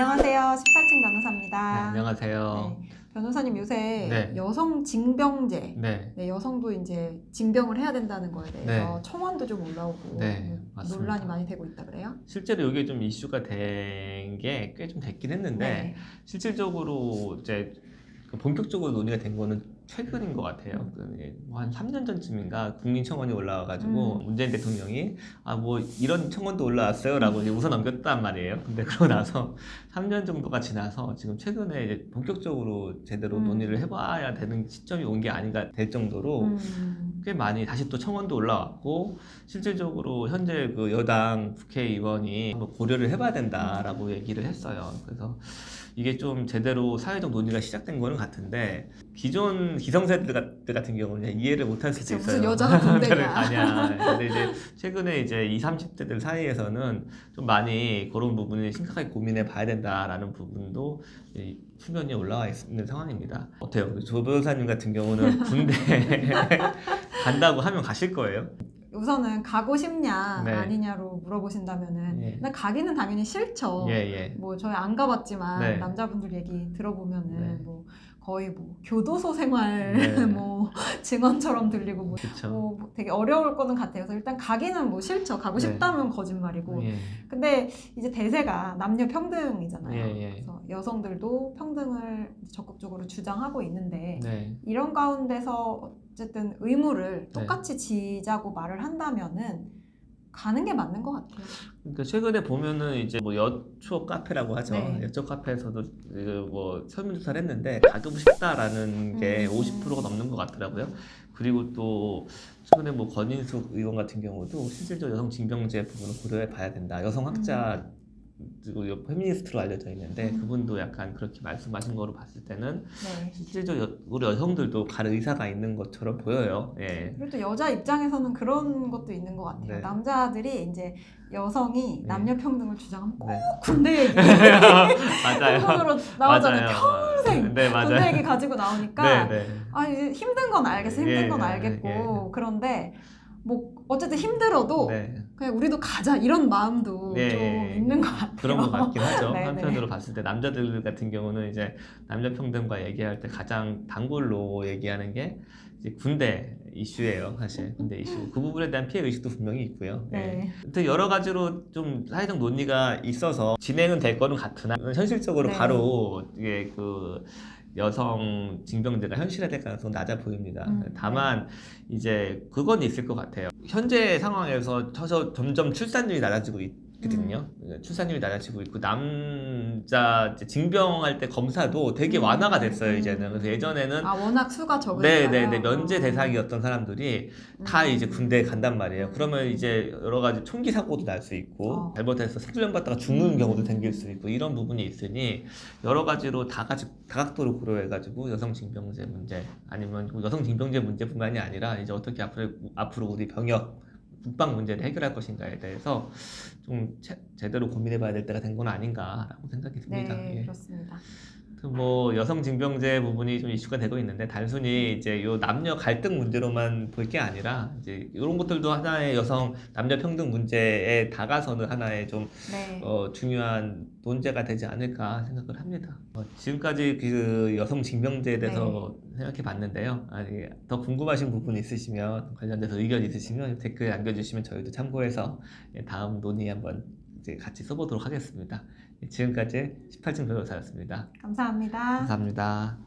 안녕하세요. 18층 네, 변호사입니다. 안녕하세요. 네, 변호사님 요새 네. 여성 징병제, 네, 여성도 이제 징병을 해야 된다는 거에 대해서 네. 청원도 좀 올라오고 네, 맞습니다. 논란이 많이 되고 있다 그래요? 실제로 이게 좀 이슈가 된 게 꽤 좀 됐긴 했는데 네. 실질적으로 이제 본격적으로 논의가 된 거는 최근인 것 같아요. 한 3년 전쯤인가 국민청원이 올라와가지고 문재인 대통령이 뭐 이런 청원도 올라왔어요라고 이제 웃어 넘겼단 말이에요. 근데 그러고 나서 3년 정도가 지나서 지금 최근에 이제 본격적으로 제대로 논의를 해봐야 되는 시점이 온 게 아닌가 될 정도로 꽤 많이 다시 또 청원도 올라왔고 실질적으로 현재 그 여당 국회의원이 한번 고려를 해봐야 된다라고 얘기를 했어요. 그래서 이게 좀 제대로 사회적 논의가 시작된 거는 같은데 기존 기성세대들 같은 경우는 이해를 못할 수도 있어요. 무슨 여자가 군대냐. 가냐. 근데 이제 최근에 이제 20, 30대들 사이에서는 좀 많이 그런 부분을 심각하게 고민해 봐야 된다라는 부분도 수면이 올라와 있는 상황입니다. 어때요? 조 변호사님 같은 경우는 군대 간다고 하면 가실 거예요? 우선은 가고 싶냐 네. 아니냐로 물어보신다면은 예. 나 가기는 당연히 싫죠. 예. 뭐 저희 안 가봤지만 네. 남자분들 얘기 들어보면은 네. 뭐 거의 뭐 교도소 생활 네. 뭐 증언처럼 들리고 뭐 그렇죠. 되게 어려울 거는 같아요. 그래서 일단 가기는 뭐 싫죠. 가고 네. 싶다면 거짓말이고. 예. 근데 이제 대세가 남녀 평등이잖아요. 예. 그래서 여성들도 평등을 적극적으로 주장하고 있는데 네. 이런 가운데서 어쨌든 의무를 네. 똑같이 지자고 말을 한다면은 가는 게 맞는 것 같아요. 그러니까 최근에 보면은 이제 뭐 여초 카페라고 하죠. 네. 여초 카페에서도 뭐 설문조사를 했는데 가고 싶다라는 게 50%가 넘는 것 같더라고요. 그리고 또 최근에 뭐 권인숙 의원 같은 경우도 실질적으로 여성 징병제 부분을 고려해 봐야 된다. 여성 학자 그리고 페미니스트로 알려져 있는데 그분도 약간 그렇게 말씀하신 거로 봤을 때는 네. 실질적으로 우리 여성들도 갈 의사가 있는 것처럼 보여요. 예. 그리고 또 여자 입장에서는 그런 것도 있는 것 같아요. 네. 남자들이 이제 여성이 네. 남녀 평등을 주장하면 꼭 네. 군대 얘기 맞아요. 한국으로 나오잖아요. 맞아요. 평생 네, 맞아요. 군대 얘기 가지고 나오니까 네. 이제 힘든 건 알겠어. 힘든 건 알겠고 그런데 뭐 어쨌든 힘들어도 네. 그냥 우리도 가자 이런 마음도 네. 좀 있는 것 같아요. 그런 것 같긴 하죠. 네네. 한편으로 봤을 때 남자들 같은 경우는 이제 남녀 평등과 얘기할 때 가장 단골로 얘기하는 게 이제 군대 이슈예요, 사실. 군대 이슈. 그 부분에 대한 피해 의식도 분명히 있고요. 네. 아무튼 여러 가지로 좀 사회적 논의가 있어서 진행은 될 거는 같으나 현실적으로 네. 바로 이게 그 여성 징병제가 현실화될 가능성은 낮아 보입니다. 다만 이제 그건 있을 것 같아요. 현재 상황에서 점점 출산율이 낮아지고 있거든요. 출산율이 낮아지고 있고 남자 이제 징병할 때 검사도 되게 완화가 됐어요 이제는. 그래서 예전에는 워낙 수가 적으니까요. 네, 면제 대상이었던 사람들이 다 이제 군대에 간단 말이에요. 그러면 이제 여러 가지 총기 사고도 날 수 있고 잘못해서 훈련 받다가 죽는 경우도 생길 수 있고 이런 부분이 있으니 여러 가지로 다각도로 고려해가지고 여성 징병제 문제 아니면 여성 징병제 문제뿐만이 아니라 이제 어떻게 앞으로 우리 병역 국방 문제를 해결할 것인가에 대해서 좀 제대로 고민해봐야 될 때가 된 건 아닌가라고 생각이 듭니다. 네, 예. 그렇습니다. 뭐 여성 징병제 부분이 좀 이슈가 되고 있는데 단순히 이제 요 남녀 갈등 문제로만 볼 게 아니라 이제 이런 것들도 하나의 여성 남녀 평등 문제에 다가서는 하나의 좀 네. 중요한 논제가 되지 않을까 생각을 합니다. 지금까지 그 여성 징병제에 대해서 생각해 봤는데요. 더 궁금하신 부분 있으시면 관련돼서 의견 있으시면 댓글 남겨주시면 저희도 참고해서 다음 논의 한번 이제 같이 써보도록 하겠습니다. 지금까지 18층 변호사였습니다. 감사합니다. 감사합니다.